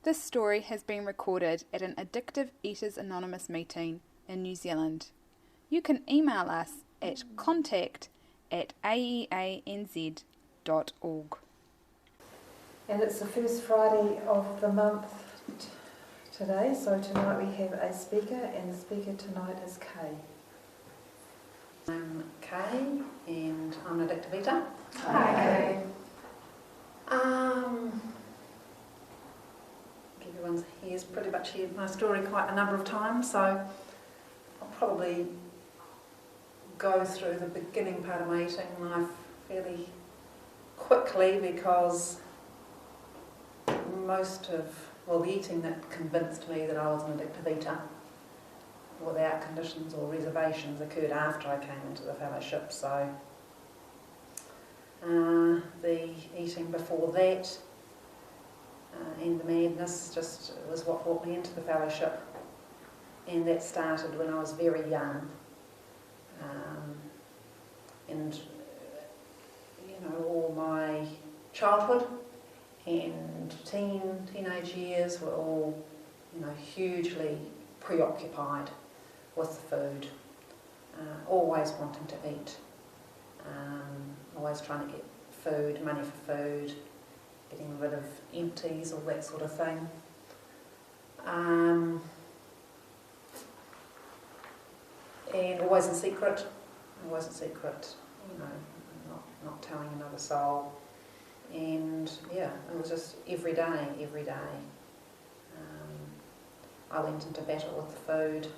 This story has been recorded at an Addictive Eaters Anonymous meeting in New Zealand. You can email us at contact@aeanz.org. And it's the first Friday of the month today, so tonight we have a speaker, and the speaker tonight is Kay. I'm Kay, and I'm an addictive eater. Hi, Kay. Everyone's here's pretty much heard my story quite a number of times, so I'll probably go through the beginning part of my eating life fairly quickly, because the eating that convinced me that I was an addictive eater without conditions or reservations occurred after I came into the fellowship. So the eating before that and the madness just was what brought me into the fellowship, and that started when I was very young. And all my childhood and teenage years were all hugely preoccupied with the food, always wanting to eat, always trying to get food, money for food, getting rid of empties, all that sort of thing. And always in secret, not telling another soul. And yeah, it was just every day. I went into battle with the food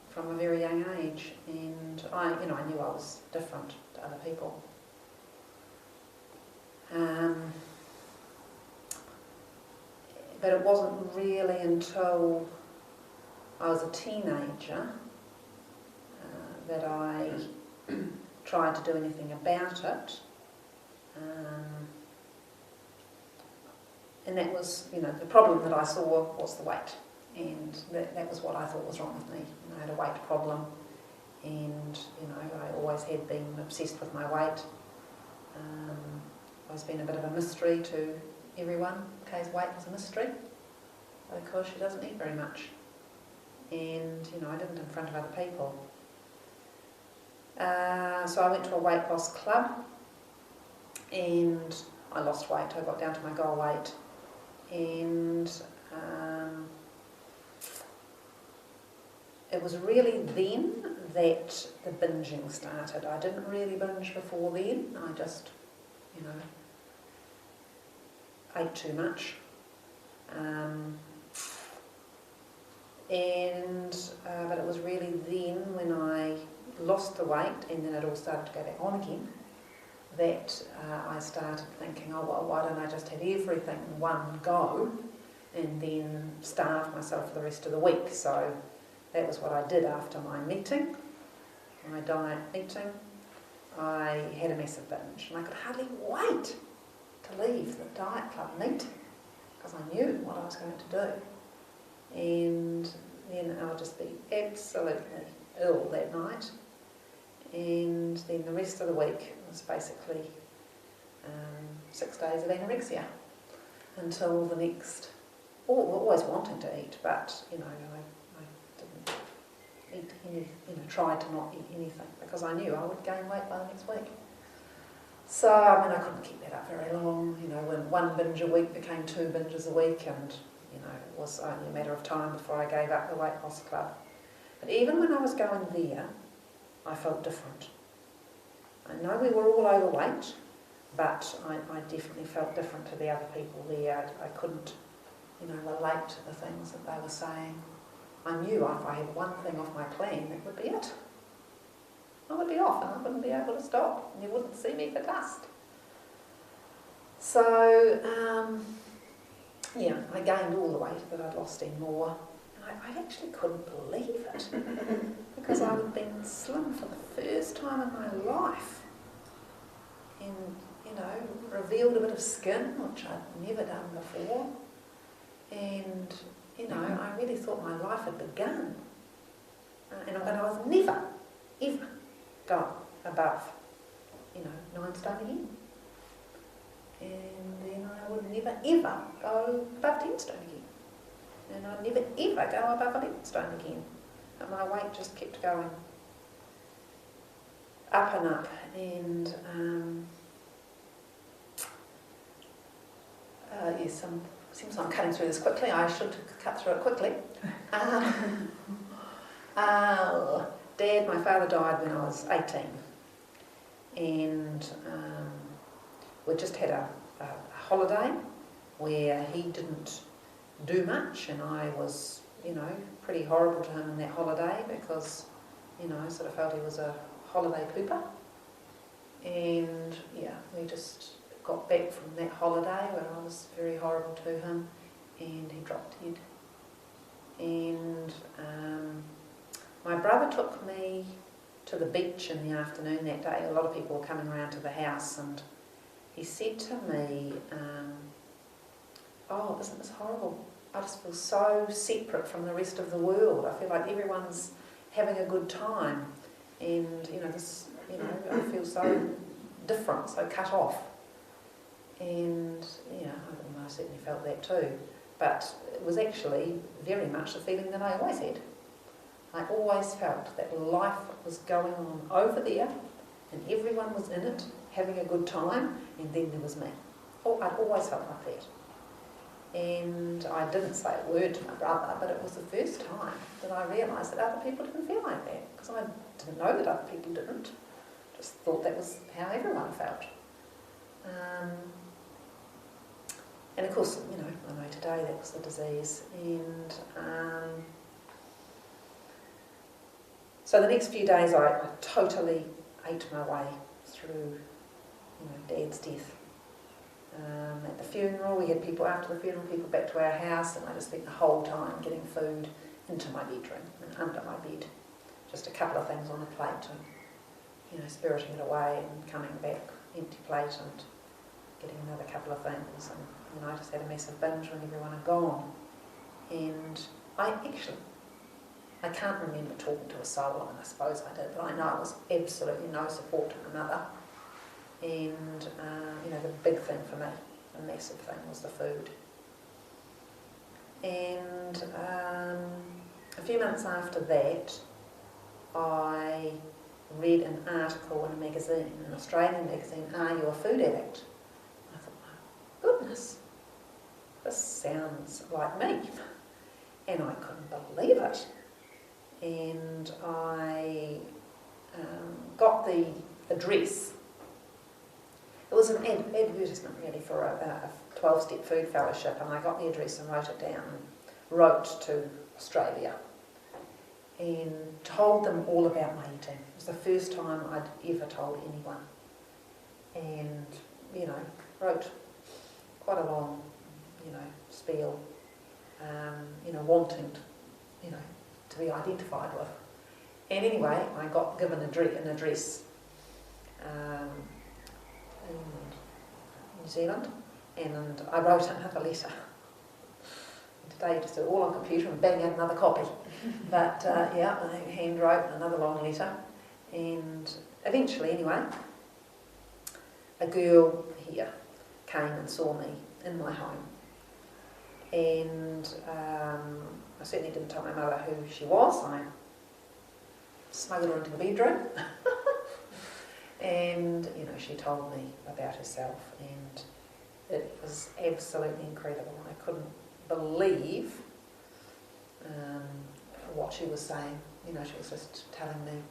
from a very young age, and I knew I was different to other people. But it wasn't really until I was a teenager that I tried to do anything about it. And that was, the problem that I saw was the weight. And that was what I thought was wrong with me. I had a weight problem, and I always had been obsessed with my weight. Always been a bit of a mystery to everyone. Kay's weight was a mystery because she doesn't eat very much, and I didn't in front of other people. So I went to a weight loss club, and I lost weight. I got down to my goal weight, and it was really then that the binging started. I didn't really binge before then. I just, ate too much. But it was really then when I lost the weight, and then it all started to go back on again, that I started thinking, why don't I just have everything in one go and then starve myself for the rest of the week? So that was what I did after my meeting, my diet meeting. I had a massive binge, and I could hardly wait to leave the diet club meeting because I knew what I was going to do. And then I would just be absolutely ill that night. And then the rest of the week was basically 6 days of anorexia until the next, always wanting to eat, but I didn't eat any, tried to not eat anything because I knew I would gain weight by the next week. So I couldn't keep that up very long. When one binge a week became 2 binges a week, and it was only a matter of time before I gave up the weight loss club. But even when I was going there, I felt different. I know we were all overweight, but I definitely felt different to the other people there. I couldn't, relate to the things that they were saying. I knew if I had one thing off my plan, that would be it. I would be off, and I wouldn't be able to stop, and you wouldn't see me for dust. So, I gained all the weight that I'd lost and more. I actually couldn't believe it, because I had been slim for the first time in my life, and revealed a bit of skin, which I'd never done before, and I really thought my life had begun, and I was never, ever going above 9 stone again. And then I would never ever go above 10 stone again. And I'd never ever go above 11 stone again. And my weight just kept going up and up. And yes, seems like I'm cutting through this quickly. I should cut through it quickly. Dad, my father died when I was 18. And we just had a holiday where he didn't do much, and I was, pretty horrible to him in that holiday because, I sort of felt he was a holiday pooper. And yeah, we just got back from that holiday where I was very horrible to him, and he dropped dead. And my brother took me to the beach in the afternoon that day. A lot of people were coming around to the house, and he said to me, oh, isn't this horrible? I just feel so separate from the rest of the world. I feel like everyone's having a good time, and I feel so different, so cut off. And I certainly felt that too. But it was actually very much the feeling that I always had. I always felt that life was going on over there, and everyone was in it, having a good time, and then there was me. Oh, I'd always felt like that. And I didn't say a word to my brother, but it was the first time that I realised that other people didn't feel like that, because I didn't know that other people didn't. Just thought that was how everyone felt. And of course, I know today that was the disease. And so the next few days I totally ate my way through, Dad's death. At the funeral, we had people after the funeral, people back to our house, and I just spent the whole time getting food into my bedroom and under my bed. Just a couple of things on a plate and, spiriting it away and coming back, empty plate, and getting another couple of things. And, I just had a massive binge when everyone had gone. And I can't remember talking to a soul, and I suppose I did, but I know it was absolutely no support to my mother. And, the big thing for me, the massive thing, was the food. And a few months after that, I read an article in a magazine, an Australian magazine, Are You a Food Addict? I thought, my goodness, this sounds like me. And I couldn't believe it. And I got the address. It was an advertisement really for a 12-step food fellowship, and I got the address and wrote it down, and wrote to Australia and told them all about my eating. It was the first time I'd ever told anyone. And, wrote quite a long, spiel, wanting, to be identified with. And anyway, I got given an address in New Zealand, and I wrote another letter. And today you just do it all on computer and bang out another copy. But I hand wrote another long letter, and eventually, anyway, a girl here came and saw me in my home. And I certainly didn't tell my mother who she was. I smuggled her into the bedroom. And, she told me about herself, and it was absolutely incredible. I couldn't believe what she was saying. She was just telling me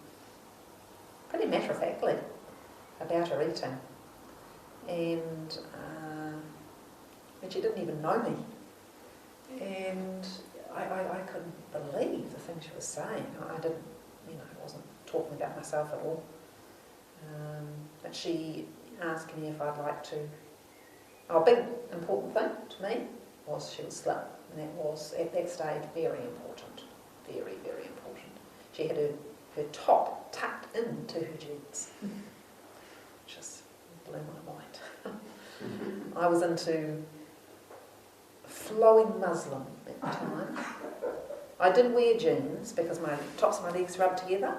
pretty matter-of-factly about her eating. And she didn't even know me. And I couldn't believe the things she was saying. I didn't, I wasn't talking about myself at all. But she asked me if I'd like to... A big important thing to me was she was slim. And that was, at that stage, very important. Very, very important. She had her top tucked into her jeans. Just blew my mind. I was into flowing muslin at the time. I didn't wear jeans because my tops of my legs rubbed together.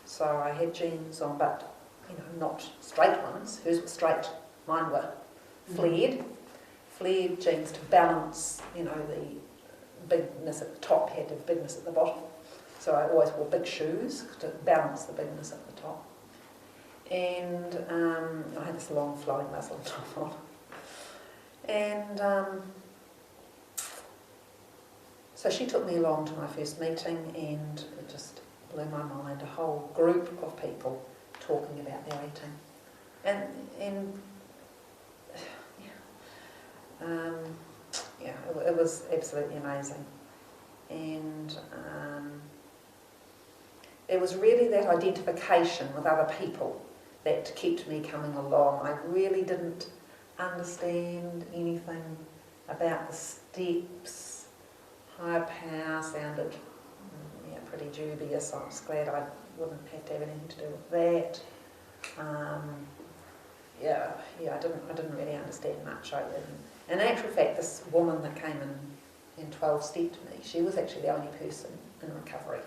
So I had jeans on, but not straight ones. Hers were straight, mine were flared jeans to balance, you know, the bigness at the top had to have bigness at the bottom. So I always wore big shoes to balance the bigness at the top. And I had this long flowing muslin top on. And so she took me along to my first meeting, and it just blew my mind, a whole group of people talking about their eating. It was absolutely amazing. And it was really that identification with other people that kept me coming along. I really didn't understand anything about the steps. Higher power sounded pretty dubious. I was glad I wouldn't have to have anything to do with that. I didn't really understand much. In actual fact, this woman that came in 12 Steps to me, she was actually the only person in recovery.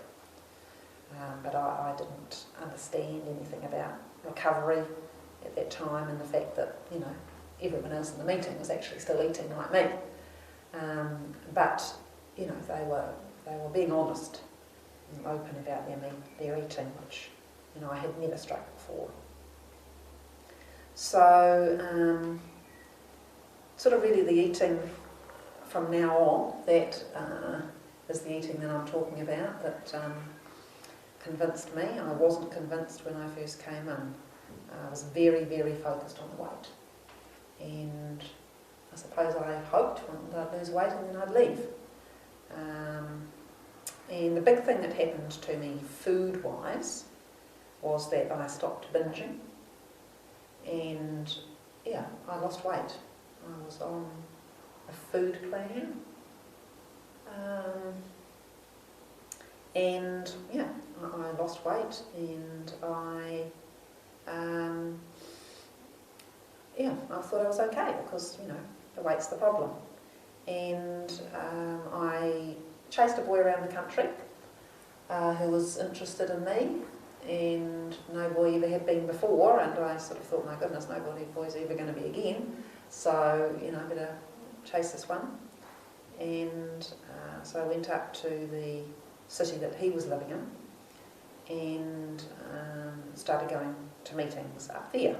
But I didn't understand anything about recovery at that time, and the fact that, you know, everyone else in the meeting was actually still eating like me. But, you know, they were being honest and open about their eating, which, you know, I had never struck before. So, sort of really the eating from now on, that is the eating that I'm talking about, that convinced me. I wasn't convinced when I first came in. I was very, very focused on the weight. And I suppose I hoped I'd lose weight and then I'd leave. And the big thing that happened to me food-wise was that I stopped binging. And yeah, I lost weight. I was on a food plan. And yeah, I lost weight, and I thought I was okay because, you know, the weight's the problem. And I chased a boy around the country who was interested in me, and no boy ever had been before, and I sort of thought, my goodness, no boy's ever going to be again, so, you know, I better chase this one. And so I went up to the city that he was living in, and started going to meetings up there.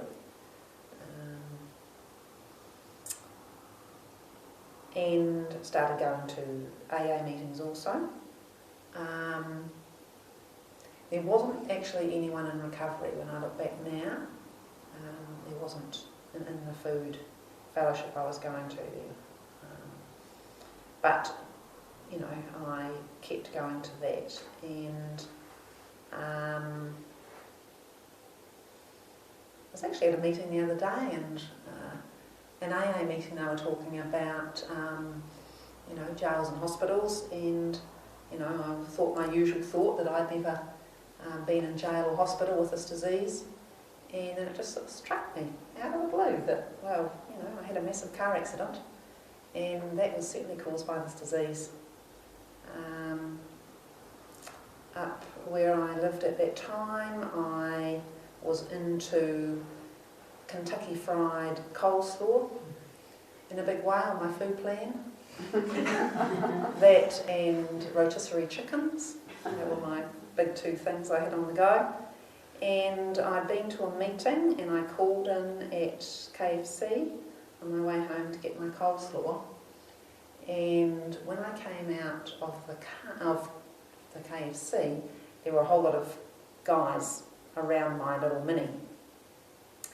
And started going to AA meetings also. There wasn't actually anyone in recovery when I look back now. There wasn't in the food fellowship I was going to there. But, you know, I kept going to that, and I was actually at a meeting the other day, and an AA meeting they were talking about, you know, jails and hospitals, and, you know, I thought my usual thought that I'd never been in jail or hospital with this disease, and then it just sort of struck me out of the blue that, well, you know, I had a massive car accident, and that was certainly caused by this disease. Up where I lived at that time, I was into Kentucky Fried Coleslaw in a big way on my food plan. That and rotisserie chickens. They were my big two things I had on the go. And I'd been to a meeting, and I called in at KFC on my way home to get my coleslaw. And when I came out of the KFC, there were a whole lot of guys around my little mini,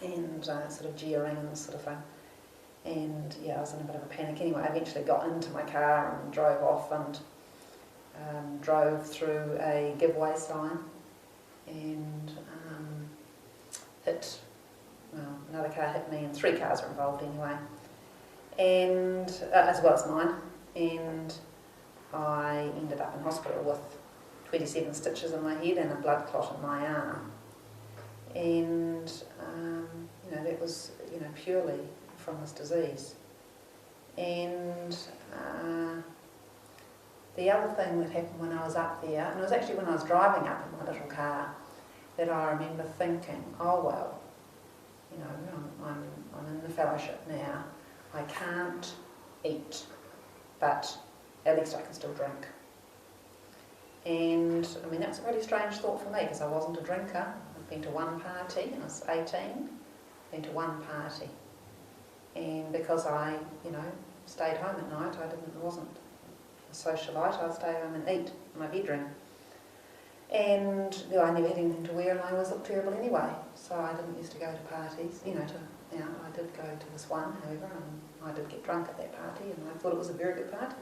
and sort of jeering and sort of thing. And yeah, I was in a bit of a panic anyway. I eventually got into my car and drove off, and drove through a giveaway sign, and another car hit me, and 3 cars were involved anyway, and as well as mine, and I ended up in hospital with 27 stitches in my head and a blood clot in my arm. And you know, that was, you know, purely from this disease. And the other thing that happened when I was up there, and it was actually when I was driving up in my little car, that I remember thinking, oh well, you know, I'm in the fellowship now, I can't eat, but at least I can still drink. And I mean, that was a really strange thought for me because I wasn't a drinker. I'd been to one party when I was 18, been to one party. And because I, stayed home at night, I wasn't a socialite, I'd stay home and eat in my bedroom. And I never had anything to wear and I always looked terrible anyway. So I didn't used to go to parties, I did go to this one, however, and I did get drunk at that party and I thought it was a very good party.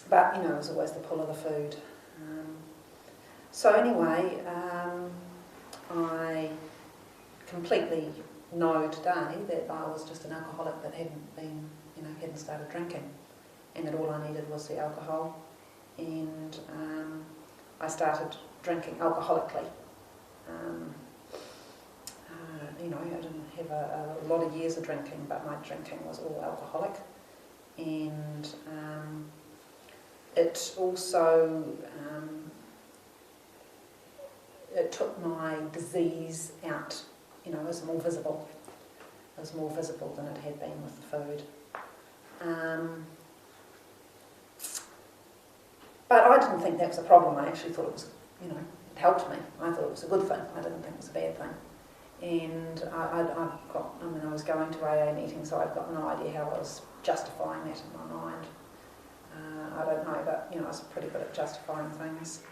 But, it was always the pull of the food. So anyway, I completely know today that I was just an alcoholic that hadn't started drinking, and that all I needed was the alcohol. And I started drinking alcoholically. I didn't have a lot of years of drinking, but my drinking was all alcoholic. And it also it took my disease out. It was more visible. It was more visible than it had been with the food. But I didn't think that was a problem. I actually thought it was, it helped me. I thought it was a good thing. I didn't think it was a bad thing. And I was going to AA meetings, so I've got no idea how I was justifying that in my mind. I don't know, but, I was pretty good at justifying things.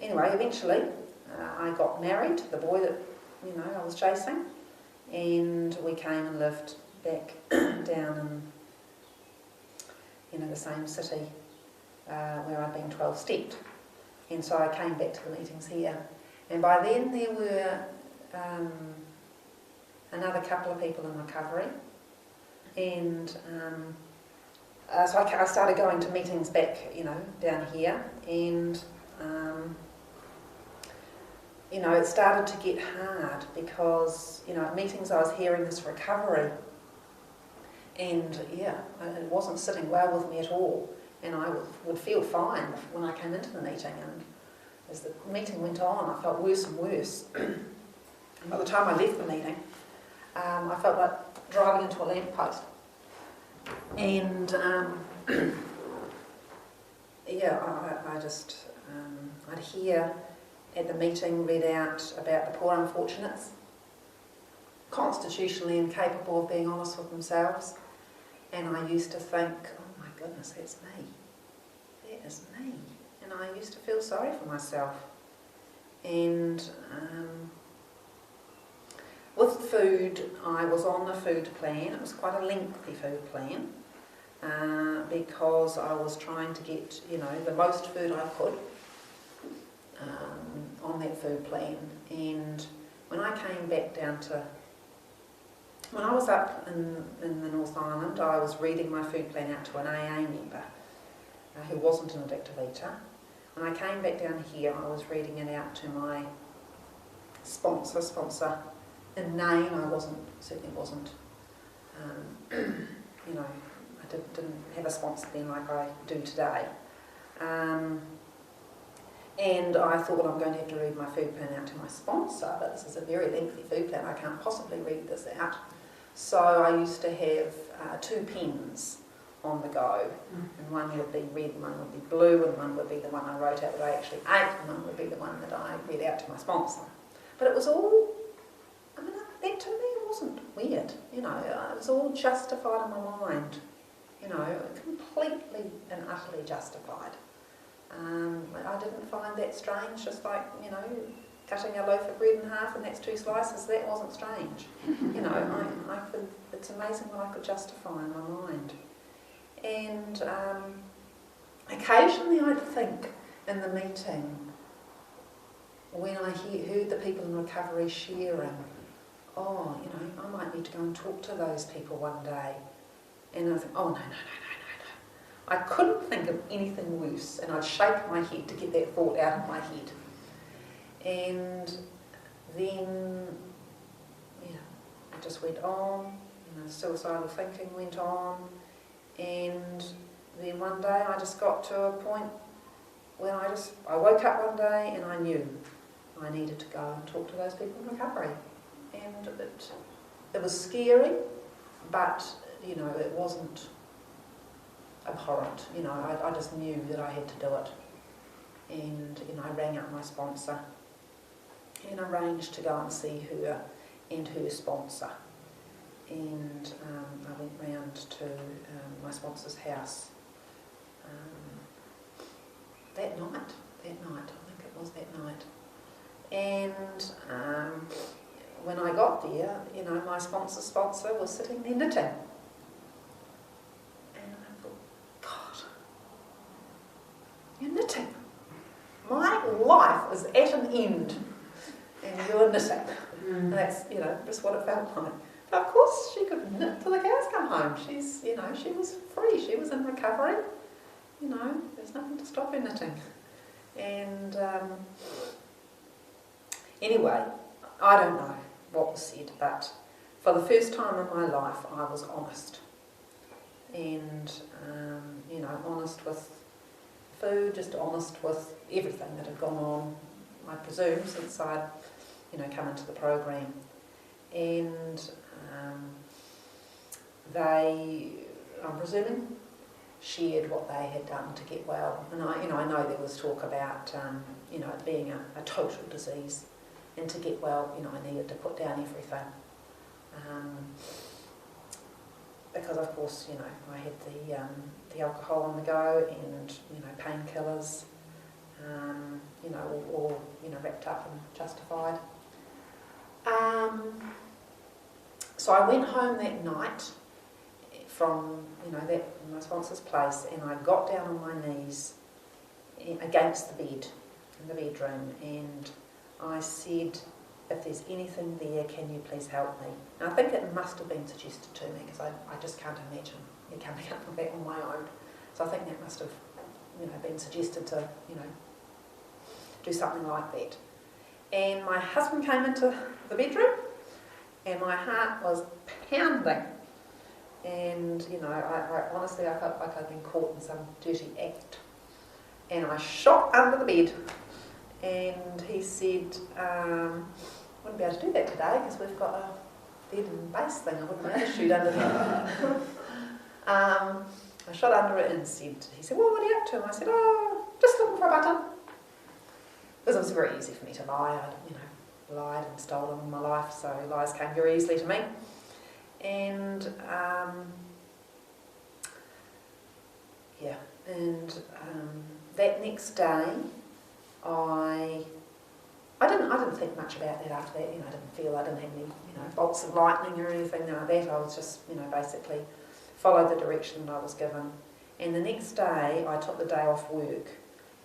Anyway, eventually I got married to the boy that, I was chasing, and we came and lived back down in, the same city where I'd been 12 stepped. And so I came back to the meetings here. And by then there were another couple of people in recovery. And so I started going to meetings back, down here. And, it started to get hard because, at meetings I was hearing this recovery. And, it wasn't sitting well with me at all. And I would feel fine when I came into the meeting. And as the meeting went on, I felt worse and worse. And by the time I left the meeting, I felt like driving into a lamppost. And, I'd hear at the meeting read out about the poor unfortunates, constitutionally incapable of being honest with themselves. And I used to think, oh my goodness, that's me. That is me. And I used to feel sorry for myself. And with food, I was on the food plan. It was quite a lengthy food plan because I was trying to get, the most food I could on that food plan. And when I came back down to, when I was up in the North Island, I was reading my food plan out to an AA member who wasn't an addictive eater. When I came back down here, I was reading it out to my sponsor. In name, I certainly wasn't, I didn't have a sponsor then like I do today. And I thought, well, I'm going to have to read my food plan out to my sponsor, but this is a very lengthy food plan, I can't possibly read this out. So I used to have 2 pens on the go, and one would be red, and one would be blue, and one would be the one I wrote out that I actually ate, and one would be the one that I read out to my sponsor. But it was all, that to me wasn't weird, it was all justified in my mind, completely and utterly justified. I didn't find that strange, just like, cutting a loaf of bread in half and that's 2 slices, that wasn't strange. It's amazing what I could justify in my mind. And occasionally I'd think in the meeting, when I heard the people in recovery sharing, I might need to go and talk to those people one day. And I think, oh, no. I couldn't think of anything worse, and I'd shake my head to get that thought out of my head. And then, it just went on, suicidal thinking went on, and then one day I just got to a point when I woke up one day and I knew I needed to go and talk to those people in recovery. And it was scary, but, you know, it wasn't abhorrent. You know, I just knew that I had to do it. And, you know, I rang up my sponsor and arranged to go and see her and her sponsor. And I went round to my sponsor's house that night, I think it was that night. And when I got there, you know, my sponsor's sponsor was sitting there knitting. And I thought, God, you're knitting. My life is at an end and you're knitting. And that's, you know, just what it felt like. But of course she could knit till the cows come home. She's, you know, she was free. She was in recovery. You know, there's nothing to stop her knitting. And anyway, I don't know what was said, but for the first time in my life I was honest. And, you know, honest with food, just honest with everything that had gone on, I presume, since I'd, you know, come into the program. And they, I'm presuming, shared what they had done to get well. And I know there was talk about, you know, it being a total disease. And to get well, you know, I needed to put down everything. Because of course, you know, I had the alcohol on the go and, you know, painkillers, you know, all, you know, wrapped up and justified. So I went home that night from, you know, my sponsor's place, and I got down on my knees against the bed in the bedroom, and I said, if there's anything there, can you please help me? And I think it must have been suggested to me, because I just can't imagine me coming up with that on my own. So I think that must have, you know, been suggested to, you know, do something like that. And my husband came into the bedroom, and my heart was pounding. And, you know, I honestly, I felt like I'd been caught in some dirty act. And I shot under the bed. And he said, wouldn't be able to do that today because we've got a bed and base thing. I wouldn't be able to shoot under there. I shot under it and he said, well, what are you up to? And I said, oh, just looking for a button. Because it was very easy for me to lie. I'd, you know, lied and stolen all my life, so lies came very easily to me. And, yeah, and that next day, I didn't think much about that after that. You know, I didn't have any, you know, bolts of lightning or anything like that. I was just, you know, basically followed the direction that I was given. And the next day, I took the day off work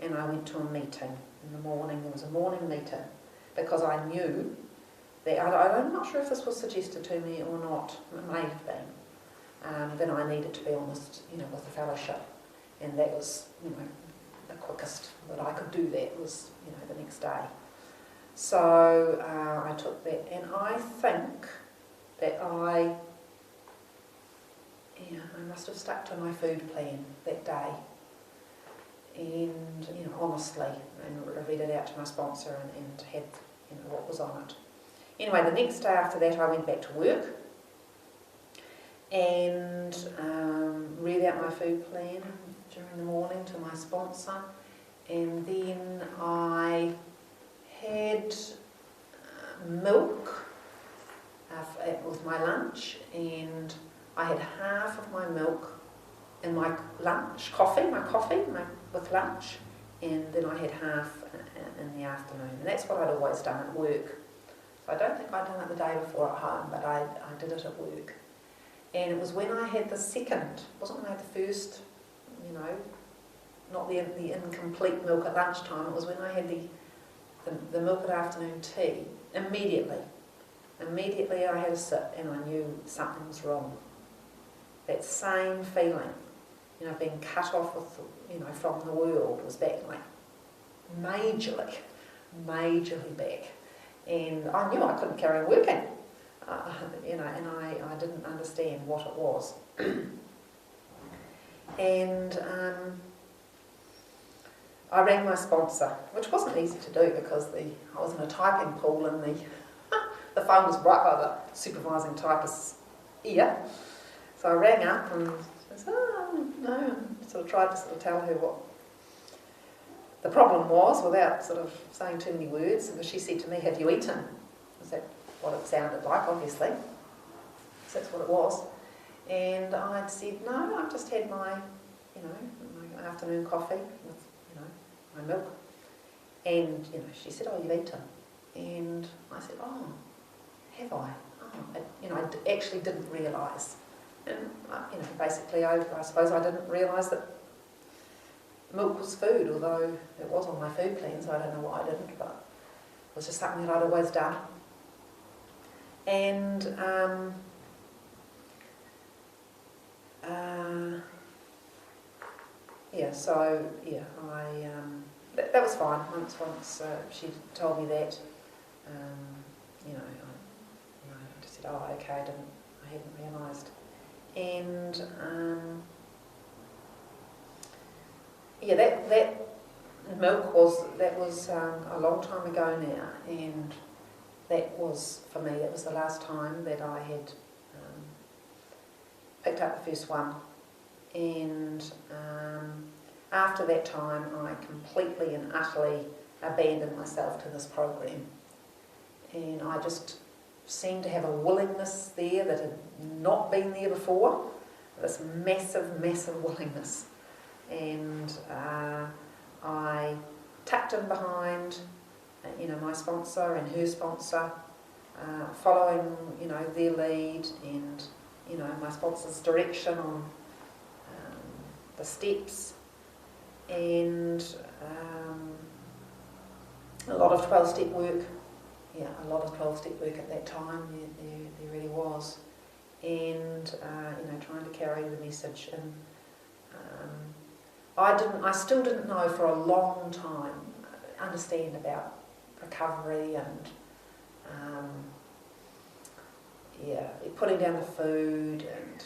and I went to a meeting in the morning. There was a morning meeting because I knew that, I'm not sure if this was suggested to me or not, it may have been, that I needed to be honest, you know, with the fellowship. And that was, you know, the quickest that I could do that was, you know, the next day. So I took that, and I think that I must have stuck to my food plan that day. And, you know, honestly, and read it out to my sponsor and had, you know, what was on it. Anyway, the next day after that I went back to work and read out my food plan during the morning to my sponsor, and then I had milk with my lunch, and I had half of my milk in my lunch, with lunch, and then I had half in the afternoon, and that's what I'd always done at work. So I don't think I'd done it the day before at home, but I did it at work. And it was when I had the second, it wasn't when I had the first, you know, not the incomplete milk at lunchtime, it was when I had the milk at afternoon tea. Immediately I had a sip and I knew something was wrong. That same feeling, you know, being cut off with, you know, from the world was back, like majorly back. And I knew I couldn't carry on working, you know, and I didn't understand what it was. And I rang my sponsor, which wasn't easy to do because I was in a typing pool and the phone was right by the supervising typist's ear. So I rang up and I said, oh, no, and sort of tried to sort of tell her what the problem was without sort of saying too many words. And she said to me, have you eaten? Was that what it sounded like, obviously? So that's what it was. And I said, no, I've just had my afternoon coffee with, my milk. And, she said, oh, you've eaten. And I said, oh, have I? Oh, I actually didn't realise. And, basically, I suppose I didn't realise that milk was food, although it was on my food plan, so I don't know why I didn't, but it was just something that I'd always done. And, that was fine. Once she told me that, I just said, oh, okay, I hadn't realised. And, that milk was a long time ago now, and that was, for me, that was the last time that I had picked up the first one. And after that time, I completely and utterly abandoned myself to this program. And I just seemed to have a willingness there that had not been there before, this massive, massive willingness. And I tucked in behind, my sponsor and her sponsor, following, their lead and, my sponsor's direction on the steps, and a lot of 12-step work. Yeah, a lot of 12-step work at that time. There really was, and trying to carry the message. And I still didn't know for a long time, understand about recovery and putting down the food and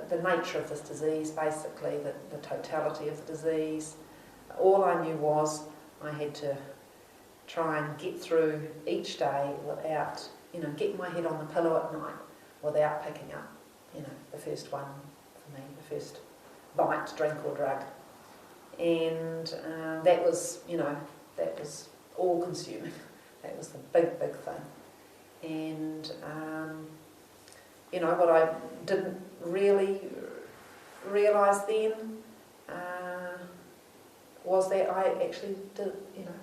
the nature of this disease, basically the totality of the disease. All I knew was I had to try and get through each day without, getting my head on the pillow at night without picking up, the first one for me, the first bite, drink or drug. And that was all consuming. That was the big, big thing. And, what I didn't really realise then was that I actually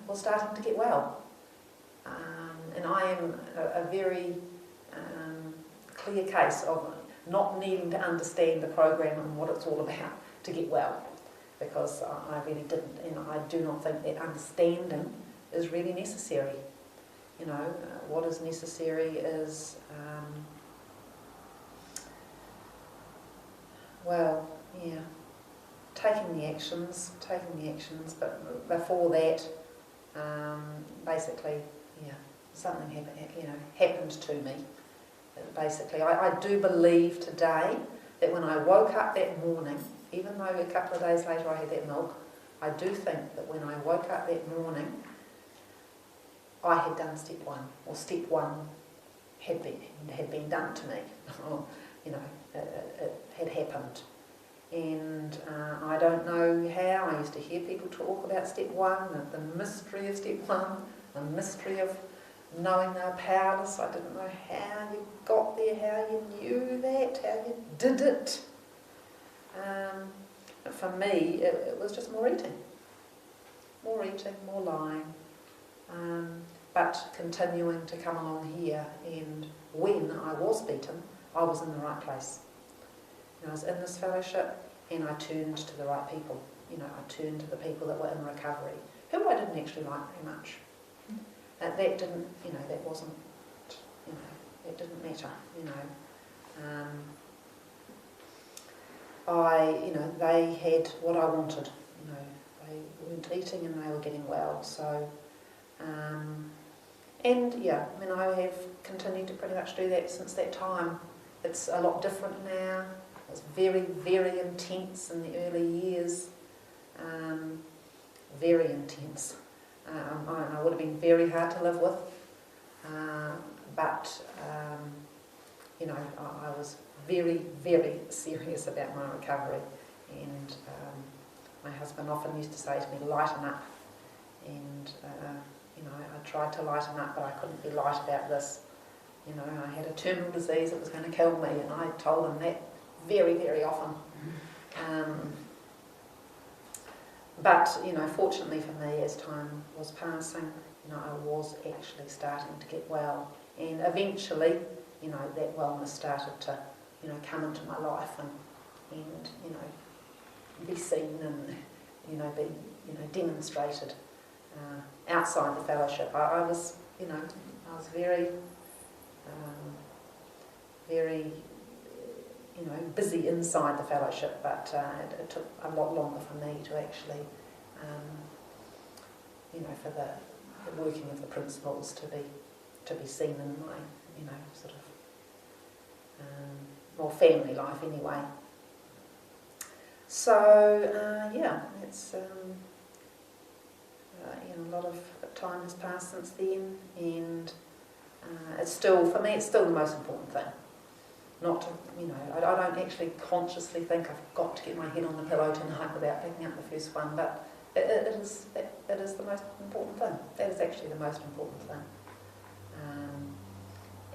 was starting to get well. And I am a very clear case of not needing to understand the program and what it's all about to get well, because I really didn't, I do not think that understanding is really necessary. What is necessary is, taking the actions, but before that, basically, something happened to me. Basically, I do believe today that when I woke up that morning, even though a couple of days later I had that milk, I do think that when I woke up that morning, I had done step one, or step one had been done to me, or it had happened. And I don't know how. I used to hear people talk about step one, the mystery of step one, the mystery of knowing they're powerless. I didn't know how you got there, how you knew that, how you did it. For me, it was just more eating, more lying, but continuing to come along here. And when I was beaten, I was in the right place. I was in this fellowship, and I turned to the right people. I turned to the people that were in recovery, who I didn't actually like very much. That didn't, that wasn't, it didn't matter. They had what I wanted. They weren't eating and they were getting well. So, I have continued to pretty much do that since that time. It's a lot different now. It was very, very intense in the early years. very intense. I would have been very hard to live with, but you know, I was very, very serious about my recovery, and my husband often used to say to me, lighten up, and you know, I tried to lighten up, but I couldn't be light about this. You know, I had a terminal disease that was going to kill me, and I told him that very, very often. But, you know, fortunately for me, as time was passing, you know, I was actually starting to get well. And eventually, you know, that wellness started to, you know, come into my life and you know, be seen and, you know, be, you know, demonstrated outside the fellowship. I was, you know, I was very, very, you know, busy inside the fellowship, but it took a lot longer for me to actually, you know, for the working of the principles to be seen in my, you know, sort of more family life anyway. So yeah, it's you know, a lot of time has passed since then, and it's still, for me, it's still the most important thing. Not to, you know, I don't actually consciously think I've got to get my head on the pillow tonight without picking up the first one, but it is the most important thing. That is actually the most important thing.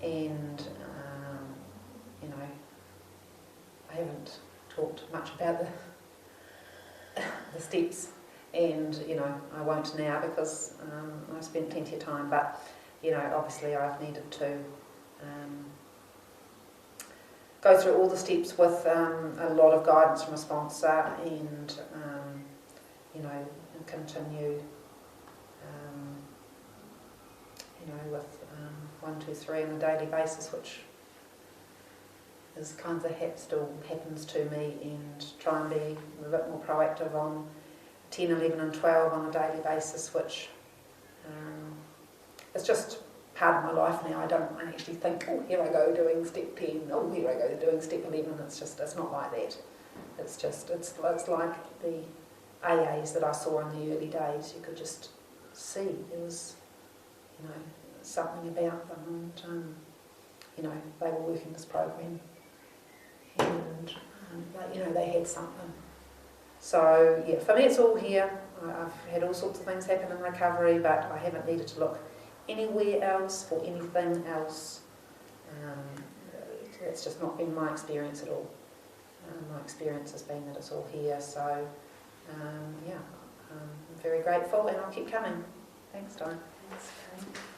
And you know, I haven't talked much about the steps, and you know, I won't now because I've spent plenty of time. But you know, obviously, I've needed to go through all the steps with a lot of guidance from a sponsor, and you know, continue you know, with 1, 2, 3 on a daily basis, which is kind of still happens to me, and try and be a bit more proactive on 10, 11 and 12 on a daily basis, which is just part of my life now. I don't actually think, oh, here I go doing step 10, oh, here I go doing step 11. It's not like that. It's like the AAs that I saw in the early days. You could just see there was, you know, something about them, and you know, they were working this program, and you know, they had something. So yeah, for me it's all here. I've had all sorts of things happen in recovery, but I haven't needed to look anywhere else for anything else. It's just not been my experience at all. My experience has been that it's all here. So yeah, I'm very grateful, and I'll keep coming. Thanks, Di. Thanks, Kate.